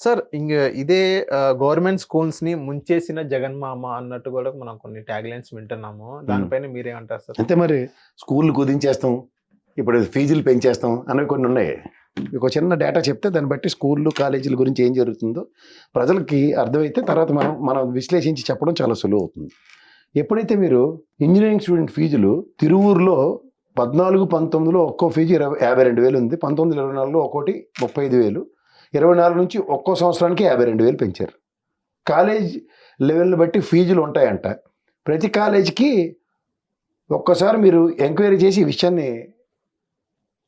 Sir ఇంగ ఇదే government స్కూల్స్‌ని ముంచేసిన జగన్మామ అన్నట్టు గూడా మనం కొన్ని ట్యాగ్‌లైన్స్ వింటున్నాము. హ్మ్. దానిపైన మీరేమంటారు సార్? అంతే మరి. స్కూల్‌లు కుదించేస్తాం. ఇప్పుడు ఫీజులు పెంచేస్తాం అనేవి కొన్ని ఉన్నాయి. మీకు చిన్న డేటా చెప్తే దాన్ని బట్టి స్కూల్లు, కాలేజీల గురించి ఏం జరుగుతుందో ప్రజలకి అర్థమైతే తర్వాత మనం విశ్లేషించి చెప్పడం చాలా సులువు అవుతుంది. ఎప్పుడైతే మీరు ఇంజినీరింగ్ స్టూడెంట్ ఫీజులు తిరువూరులో 14, 19లో ఒక్కో ఫీజు 52,000 ఉంది. 19, 24లో ఒక్కోటి 35,000. 24 నుంచి ఒక్కో సంవత్సరానికి 52,000 పెంచారు. కాలేజ్ లెవెల్ని బట్టి ఫీజులు ఉంటాయంట. ప్రతి కాలేజీకి ఒక్కసారి మీరు ఎంక్వైరీ చేసి ఈ విషయాన్ని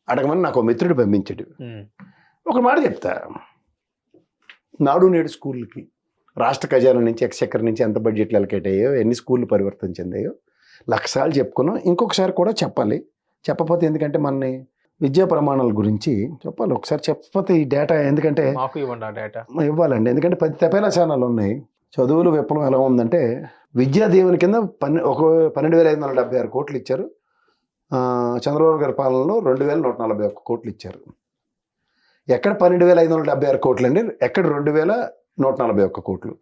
అడగమని నాకు మిత్రుడు పంపించాడు. ఒక మాట చెప్తా, నాడు నేడు స్కూళ్ళకి రాష్ట్ర ఖజానా నుంచి ఎక్స్‌చక్కర్ నుంచి ఎంత బడ్జెట్లు అలొకేట్ అయ్యాయో, ఎన్ని స్కూళ్ళు పరివర్తన చెందాయో లక్షసార్లు చెప్పుకున్నాం. ఇంకొకసారి కూడా చెప్పాలి. చెప్పకపోతే ఎందుకంటే మనని విద్యా ప్రమాణాల గురించి చెప్పాలి. ఒకసారి చెప్పకపోతే ఈ డేటా ఎందుకంటే మాకు ఇవ్వండి ఆ డేటా. ఇవ్వాలండి. ఎందుకంటే 10 తపేలా ఛానళ్ళు ఉన్నాయి. చదువులు విప్లవం ఎలా ఉందంటే విద్యా దీవెన కింద 12,576 కోట్లు ఇచ్చారు. చంద్రబాబు గారి పాలనలో 2,141 కోట్లు ఇచ్చారు. ఎక్కడ 12,576 కోట్లు అండి, ఎక్కడ 2,141 కోట్లు.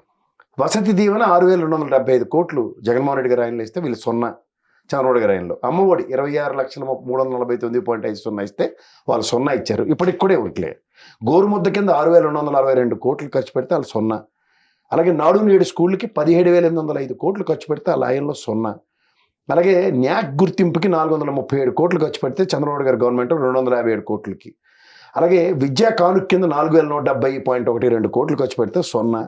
వసతి దీవెన 6,275 కోట్లు జగన్మోహన్ రెడ్డి గారి ఆయనలో ఇస్తే వీళ్ళు 0 చంద్రబాబు గారి ఆయనలో. అమ్మఒడి 26,349,950 ఇస్తే వాళ్ళు 0 ఇచ్చారు. ఇప్పటికి కూడా ఇవ్వట్లే. గోరుముద్ద కింద 6,262 కోట్లు ఖర్చు పెడితే వాళ్ళు 0. అలాగే నాడు నేడు స్కూళ్ళకి 17,805 కోట్లు ఖర్చు పెడితే వాళ్ళ ఆయనలో 0. అలాగే న్యాక్ గుర్తింపుకి 437 కోట్లు ఖర్చు పెడితే చంద్రబాబు గారి గవర్నమెంట్ 257 కోట్లకి. అలాగే విద్యా కానుక కింద 4,170.12 కోట్లు ఖర్చు పెడితే 0.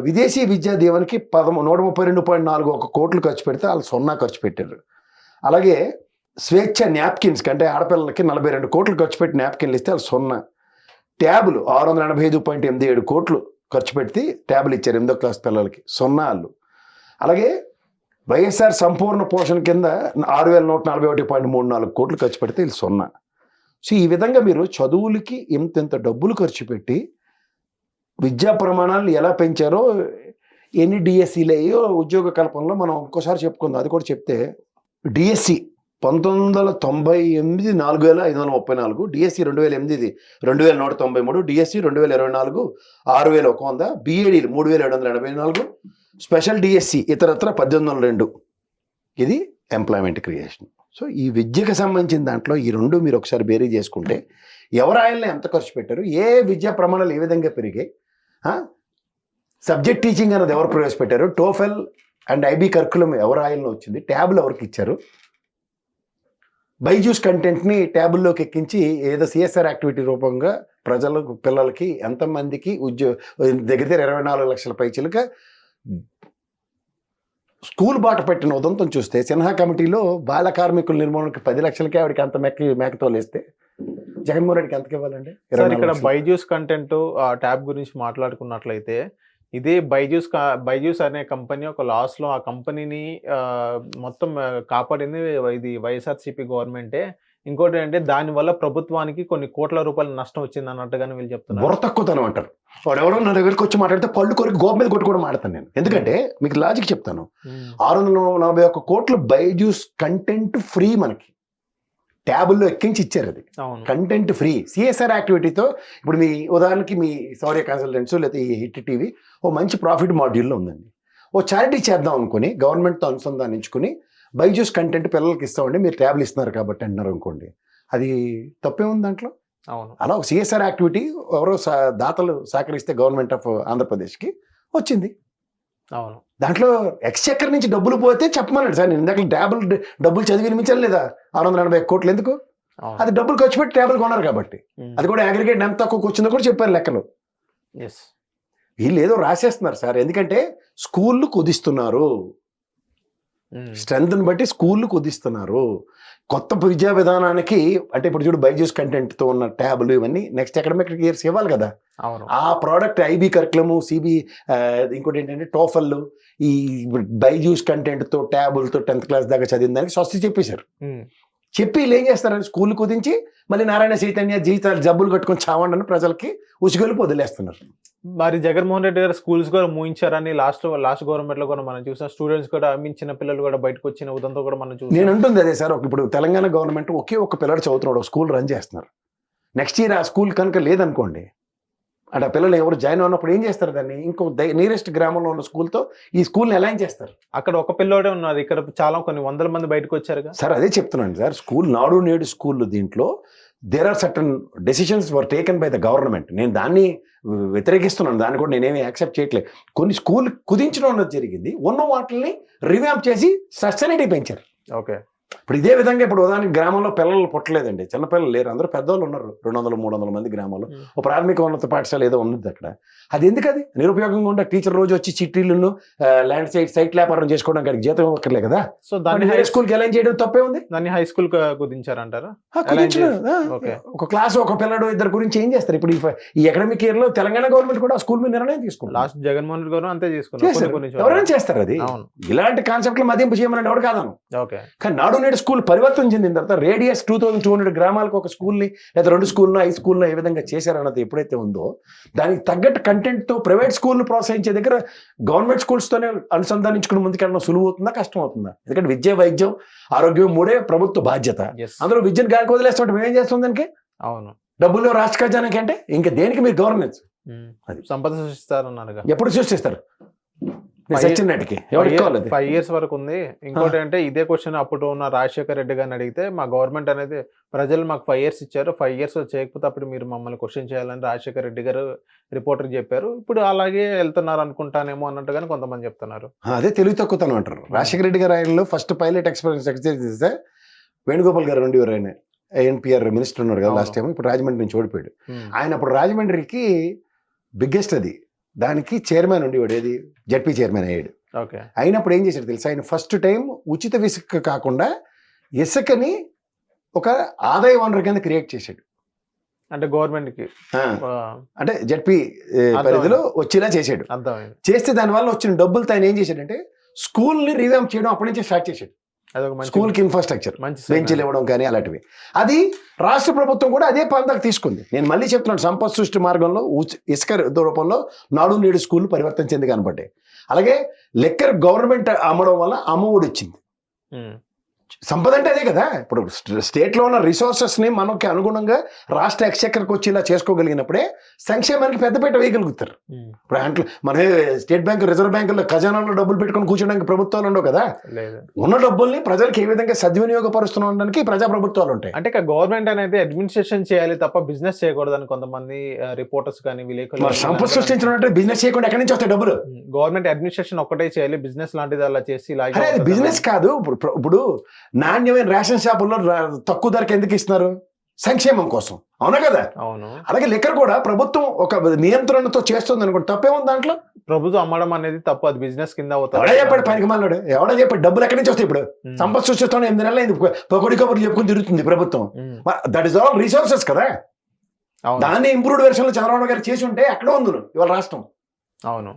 విదేశీ విద్యా దీవెనకి 132.41 కోట్లు ఖర్చు పెడితే వాళ్ళు 0 ఖర్చు పెట్టారు. అలాగే స్వేచ్ఛ న్యాప్కిన్స్ కంటే ఆడపిల్లలకి 42 కోట్లు ఖర్చు పెట్టి న్యాప్కిన్లు ఇస్తే వాళ్ళు 0. ట్యాబులు 685.87 కోట్లు ఖర్చు పెట్టి ట్యాబులు ఇచ్చారు 8వ క్లాస్ పిల్లలకి, 0 వాళ్ళు. అలాగే వైఎస్ఆర్ సంపూర్ణ పోషణ కింద 6,141.34 కోట్లు ఖర్చు పెడితే వీళ్ళు 0. సో ఈ విధంగా మీరు చదువులకి ఇంత డబ్బులు ఖర్చు పెట్టి విద్యా ప్రమాణాలను ఎలా పెంచారో, ఎన్ని డిఎస్సీలు అయ్యో ఉద్యోగ కల్పనలో మనం ఇంకోసారి చెప్పుకుందాం. అది కూడా చెప్తే DSC 1998 4,534, DSC 2008 2,193, DSC 2024 6,100, బిఏడీలు 3,784, special DSC ఇతరత్ర 1,802. ఇది ఎంప్లాయ్మెంట్ క్రియేషన్. సో ఈ విద్యకు సంబంధించిన దాంట్లో ఈ రెండు మీరు ఒకసారి బేరీ చేసుకుంటే ఎవరు ఆయనలో ఎంత ఖర్చు పెట్టారు, ఏ విద్యా ప్రమాణాలు ఏ విధంగా పెరిగాయి, సబ్జెక్ట్ టీచింగ్ అనేది ఎవరు ప్రవేశపెట్టారు, టోఫెల్ అండ్ ఐబీ కరికులం ఎవరు ఆయనలో వచ్చింది, ట్యాబ్లు ఎవరికి ఇచ్చారు, బైజూస్ కంటెంట్ని ట్యాబుల్లోకి ఎక్కించి ఏదో సిఎస్ఆర్ యాక్టివిటీ రూపంగా ప్రజలకు పిల్లలకి ఎంతమందికి దగ్గర 24 లక్షల పైచీలుగా స్కూల్ బాట పెట్టిన ఉదంతం చూస్తే సిన్హా కమిటీలో బాల కార్మికుల నిర్మూలనకి 10 లక్షలకే ఆవిడకి అంత మేకతోలేస్తే జగన్మోహన్ రెడ్డికి ఎంతకి ఇవ్వాలండి? సార్ ఇక్కడ బైజూస్ కంటెంట్ ట్యాబ్ గురించి మాట్లాడుకున్నట్లయితే ఇదే బైజూస్ అనే కంపెనీ ఒక లాస్లో ఆ కంపెనీని మొత్తం కాపాడింది ఇది వైఎస్ఆర్సీపీ గవర్నమెంటే. ఇంకోటి అంటే దానివల్ల ప్రభుత్వానికి కొన్ని కోట్ల రూపాయల నష్టం వచ్చింది అన్నట్టుగానే వీళ్ళు చెప్తున్నారు. బుర్ర తక్కువతనం అంటారు. వాడు ఎవరో నా దగ్గరికి వచ్చి మాట్లాడితే పళ్ళు కొరికి గోప మీద కొట్టి కూడా మాట్లాడతాను నేను. ఎందుకంటే మీకు లాజిక్ చెప్తాను. 641 కోట్లు బైజూస్ కంటెంట్ ఫ్రీ మనకి ట్యాబుల్లో ఎక్కించి ఇచ్చారు. అది కంటెంట్ ఫ్రీ సిఎస్ఆర్ యాక్టివిటీతో. ఇప్పుడు మీ ఉదాహరణకి మీ శౌర్య కన్సల్టెంట్స్ లేకపోతే ఈ హిట్ టీవీ ఓ మంచి ప్రాఫిట్ మాడ్యూల్లో ఉందండి. ఓ చారిటీ చేద్దాం అనుకుని గవర్నమెంట్తో అనుసంధానించుకుని బైజూస్ కంటెంట్ పిల్లలకి ఇస్తామండి, మీరు ట్యాబ్లు ఇస్తున్నారు కాబట్టి అంటున్నారు అనుకోండి, అది తప్పే ఉంది దాంట్లో. అవును. అలా ఒక సిఎస్ఆర్ యాక్టివిటీ ఎవరో దాతలు సహకరిస్తే గవర్నమెంట్ ఆఫ్ ఆంధ్రప్రదేశ్కి వచ్చింది. అవును. దాంట్లో ఎక్స్‌చక్కర్ నుంచి డబ్బులు పోతే చెప్పమన్నాడు సార్. నేను ఇందాక డబ్బులు చదివి వినిపించాలి లేదా? 680 కోట్లు ఎందుకు? అది డబ్బులు ఖర్చు పెట్టి ట్యాబులు కొన్నారు కాబట్టి. అది కూడా అగ్రిగేట్ ఎంత తక్కువ వచ్చిందో కూడా చెప్పారు లెక్కలు. వీళ్ళు ఏదో రాసేస్తున్నారు సార్. ఎందుకంటే స్కూళ్ళు కుదిస్తున్నారు, స్ట్రెంత్ని బట్టి స్కూళ్ళు కుదిస్తున్నారు. కొత్త విద్యా విధానానికి అంటే ఇప్పుడు చూడు బైజూస్ కంటెంట్తో ఉన్న ట్యాబులు ఇవన్నీ నెక్స్ట్ అకాడమిక్ ఇయర్స్ ఇవ్వాలి కదా. ఆ ప్రోడక్ట్ ఐబీ కరికులము, సిబి, ఇంకోటి ఏంటంటే టోఫల్, ఈ బైజూస్ కంటెంట్తో ట్యాబులతో 10th క్లాస్ దాకా చదివిన దానికి స్వస్తి చెప్పేశారు. చెప్పి వీళ్ళు ఏం చేస్తారని స్కూల్ కుదించి మళ్ళీ నారాయణ చైతన్య జీవితాలు జబ్బులు కట్టుకొని చావండి ప్రజలకి ఉసిగొలిపి వదిలేస్తున్నారు. మరి జగన్మోహన్ రెడ్డి గారు స్కూల్స్ కూడా మూయించారని లాస్ట్ గవర్నమెంట్ లో కూడా మనం చూసాం. స్టూడెంట్స్ కూడా చిన్న పిల్లలు కూడా బయటకు వచ్చిన ఉదంతో కూడా మనం చూసాం. నేను అంటుంది అదే సార్. ఇప్పుడు తెలంగాణ గవర్నమెంట్ ఒకే ఒక పిల్లడు చదువుతున్నాడు, స్కూల్ రన్ చేస్తున్నారు. నెక్స్ట్ ఇయర్ ఆ స్కూల్ కనుక లేదనుకోండి అంటే ఆ పిల్లలు ఎవరు జాయిన్ అయినప్పుడు ఏం చేస్తారు దాన్ని ఇంకో నియరెస్ట్ గ్రామంలో ఉన్న స్కూల్తో ఈ స్కూల్ని అలైన్ చేస్తారు. అక్కడ ఒక పిల్లోడే ఉన్నారు, ఇక్కడ చాలా కొన్ని వందల మంది బయటకు వచ్చారుగా. సార్ అదే చెప్తున్నాను సార్, స్కూల్ నాడు నేడు స్కూల్ దీంట్లో there are certain decisions were taken by the government. నేను దాన్ని వ్యతిరేకిస్తున్నాను, దాన్ని కూడా నేనేమి యాక్సెప్ట్ చేయట్లేదు. కొన్ని స్కూల్ కుదించడం అన్నది జరిగింది, ఉన్న వాటిని రివ్యాంప్ చేసి సస్టైనిటీ పెంచారు. ఓకే, ఇప్పుడు ఇదే విధంగా ఇప్పుడు ఉదాహరణకి గ్రామంలో పిల్లలు పుట్టలేదండి, చిన్నపిల్లలు లేరు, అందరూ పెద్దవాళ్ళు ఉన్నారు, 200-300 మంది గ్రామంలో. ఒక ప్రాథమిక ఉన్నత పాఠశాల ఏదో ఉంది అక్కడ. అది ఎందుకది నిరుపయోగంగా ఉండే టీచర్ రోజు వచ్చి చిట్టీలను ల్యాండ్ సైట్ వ్యాపారం చేసుకోవడానికి అక్కడికి జీతం ఇవ్వక్కర్లే కదా. సో దాన్ని హై స్కూల్కి అలైన్ చేయడం తప్పే ఉంది. దాన్ని హై స్కూల్ కుదించారంటారా? ఒక క్లాస్ ఒక పిల్లడు ఇద్దరు గురించి ఏం చేస్తారు? ఇప్పుడు ఈ అకాడమిక్ ఇయర్ లో తెలంగాణ గవర్నమెంట్ కూడా స్కూల్ మీద నిర్ణయం తీసుకుంటారు. లాస్ట్ జగన్మోహన్ రెడ్డి గారు అంతే తీసుకున్నారు. ఎవరైనా చేస్తారు అది. ఇలాంటి కాన్సెప్ట్లు మదింపు చేయమని ఎవరు కాదను. కానీ నాడు నేడు స్కూల్ పరివర్తన చెందిన తర్వాత రేడియస్ 2200 గ్రామాలకు ఒక స్కూల్ని లేదా 2 స్కూల్లో 5 స్కూల్లో ఏ విధంగా చేశారన్నది ఎప్పుడైతే ఉందో దానికి తగ్గట్టు కంటెంట్తో ప్రైవేట్ స్కూల్ను ప్రోత్సహించే దగ్గర గవర్నమెంట్ స్కూల్స్తోనే అనుసంధానించుకుని ముందుకెళ్ళడం సులువు అవుతుందా కష్టం అవుతుందా? ఎందుకంటే విద్య, వైద్యం, ఆరోగ్యం 3 ప్రభుత్వ బాధ్యత. అందులో విద్యను గాలికి వదిలేస్తుంటే మేమేం చేస్తాం దానికి? అవును, డబ్బులు రాష్ట్ర ఖజానాకి అంటే ఇంకా దేనికి మీరు గవర్నెన్స్? అది సంపద సృష్టిస్తారు. ఎప్పుడు సృష్టిస్తారు? 5 years వరకు ఉంది. ఇంకోటి అంటే ఇదే క్వశ్చన్ అప్పుడు ఉన్న రాజశేఖర రెడ్డి గారిని అడిగితే మా గవర్నమెంట్ అనేది ప్రజలు మాకు 5 years ఇచ్చారు, 5 years చేయకపోతే అప్పుడు మీరు మమ్మల్ని క్వశ్చన్ చేయాలని రాజశేఖర రెడ్డి గారు రిపోర్టర్ చెప్పారు. ఇప్పుడు అలాగే వెళ్తున్నారు అనుకుంటానేమో అన్నట్టుగానే కొంతమంది చెప్తున్నారు. అదే తెలివి తక్కువతనం అంటారు. రాజశేఖర రెడ్డి గారు ఆయనలో ఫస్ట్ పైలట్ ఎక్స్పీరియన్స్ చేస్తే వేణుగోపాల్ గారు ఉండేవారు. ఆయన ఎన్పిఆర్ మినిస్టర్ ఉన్నారు కదా లాస్ట్ టైం. ఇప్పుడు రాజమండ్రి నుంచి ఓడిపోయాడు ఆయన. అప్పుడు రాజమండ్రికి బిగ్గెస్ట్ అది, దానికి చైర్మన్ ఉండేవాడు, ఏది జడ్పీ చైర్మన్ అయ్యాడు. అయినప్పుడు ఏం చేశాడు తెలుసా? ఆయన ఫస్ట్ టైం ఉచిత ఇసుక కాకుండా ఇసుకని ఒక ఆదాయ వనరు కింద క్రియేట్ చేశాడు. అంటే గవర్నమెంట్ కి అంటే జడ్పీ పరిధిలో వచ్చేలా చేశాడు. చేస్తే దానివల్ల వచ్చిన డబ్బులతో ఆయన ఏం చేశాడంటే స్కూల్ని రివ్యాంప్ చేయడం అప్పటి నుంచే స్టార్ట్ చేశాడు. స్కూల్ కి ఇన్ఫ్రాస్ట్రక్చర్, బెంచీలు ఇవ్వడం కానీ అలాంటివి. అది రాష్ట్ర ప్రభుత్వం కూడా అదే పందాకు తీసుకుంది. నేను మళ్ళీ చెప్తున్నాను, సంపద సృష్టి మార్గంలో ఇసుక రూపంలో నాడు నేడు స్కూల్ పరివర్తన చెంది కనబడ్డాయి. అలాగే లెక్కర్ గవర్నమెంట్ అమ్మడం వల్ల అమ్మఒడి వచ్చింది. సంపద అంటే అదే కదా. ఇప్పుడు స్టేట్లో ఉన్న రిసోర్సెస్ని మనకి అనుగుణంగా రాష్ట్ర ఎక్స్చెక్కర్కి వచ్చేలా చేసుకోగలిగినప్పుడే సంక్షేమానికి పెద్దపీట వేయగలుగుతారు. ఇప్పుడు అంటే మన స్టేట్ బ్యాంక్, రిజర్వ్ బ్యాంకుల్లో ఖజానాలో డబ్బులు పెట్టుకొని కూర్చోడానికి ప్రభుత్వాలు ఉండవు కదా. ఉన్న డబ్బుల్ని ప్రజలకు ఏ విధంగా సద్వినియోగపరుస్తుండడానికి ప్రజా ప్రభుత్వాలు ఉంటాయి. అంటే గవర్నమెంట్ అనేది అడ్మినిస్ట్రేషన్ చేయాలి తప్ప బిజినెస్ చేయకూడదని కొంతమంది రిపోర్టర్స్ కానీ విలేకరులు. సంపద సృష్టించినట్టు బిజినెస్ చేయకుండా ఎక్కడి నుంచి వస్తాయి డబ్బులు? గవర్నమెంట్ అడ్మినిస్ట్రేషన్ ఒక్కటే చేయాలి, బిజినెస్ లాంటిది అలా చేసి బిజినెస్ కాదు. ఇప్పుడు నాణ్యమైన రేషన్ షాపుల్లో తక్కువ ధరకు ఎందుకు ఇస్తున్నారు? సంక్షేమం కోసం, అవునా కదా? అవును. అలాగే లిక్కర్ కూడా ప్రభుత్వం ఒక నియంత్రణతో చేస్తుంది అనుకోండి, తప్పేముంది దాంట్లో? ప్రభుత్వం అమ్మడం అనేది తప్పు, అది బిజినెస్ కింద అవుతుంది. ఎవడా చెప్పాడు పనికి మళ్ళాడు? ఎవడా చెప్పాడు? డబ్బులు ఎక్కడి నుంచి వస్తాయి? ఇప్పుడు సంపద సృష్టిస్తాను 8 నెలలు అయింది, పొగడి కబుర్లు చెప్పుకుని తిరుగుతుంది ప్రభుత్వం. దట్ ఈస్ ఆల్ రిసోర్సెస్ కదా. దాన్ని ఇంప్రూవ్డ్ వెర్షన్ లో చంద్రబాబు గారు చేసి ఉంటే ఎక్కడ ఉంది ఇవాళ రాష్ట్రం. అవును.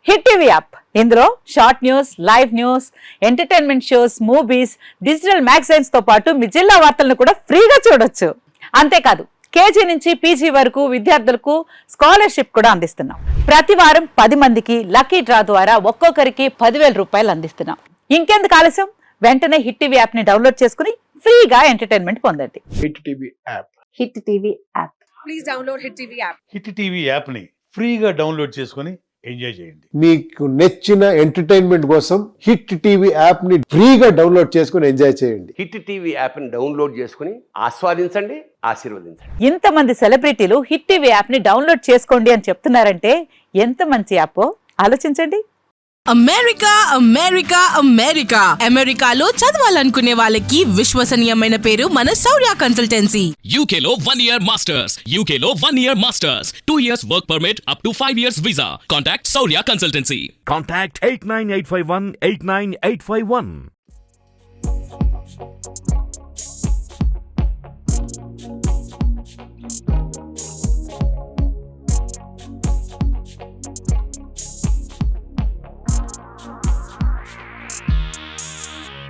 హిట్ టీవీ యాప్, ఇందులో short news, live news, entertainment shows, movies, digital magazines తో పాటు మీ జిల్లా వార్తలను కూడా ఫ్రీగా చూడొచ్చు. అంతేకాదు కేజీ నుంచి పీజీ వరకు విద్యార్థులకు స్కాలర్షిప్ కూడా అందిస్తున్నాం. ప్రతి వారం 10 మందికి లక్కీ డ్రా ద్వారా ఒక్కొక్కరికి 10,000 రూపాయలు అందిస్తున్నాం. ఇంకెందుకు ఆలస్యం, వెంటనే హిట్ టీవీ యాప్ ని డౌన్లోడ్ చేసుకుని ఫ్రీగా ఎంటర్టైన్మెంట్ పొందండి. Hit TV app. Hit TV app. Please download hit TV app. Hit TV app ని ఫ్రీగా డౌన్లోడ్ చేసుకుని ఎంజాయ్ చేయండి. మీకు నచ్చిన ఎంటర్టైన్మెంట్ కోసం హిట్ టీవీ యాప్ ని ఫ్రీగా డౌన్లోడ్ చేసుకుని ఎంజాయ్ చేయండి. హిట్ టీవీ యాప్ ని డౌన్లోడ్ చేసుకుని ఆస్వాదించండి, ఆశీర్వదించండి. ఇంతమంది సెలబ్రిటీలు హిట్ టీవీ యాప్ ని డౌన్లోడ్ చేసుకోండి అని చెప్తున్నారంటే ఎంత మంచి యాప్ ఆలోచించండి. అమెరికా అమెరికా అమెరికా అమెరికాలో చదవాలనుకునే వాళ్ళకి విశ్వసనీయమైన పేరు మన శౌర్య కన్సల్టెన్సీ. UK లో 1 year masters, UK లో 1 year masters, 2 years work permit up to 5 years visa. Contact Saurya Consultancy. Contact 89851 89851.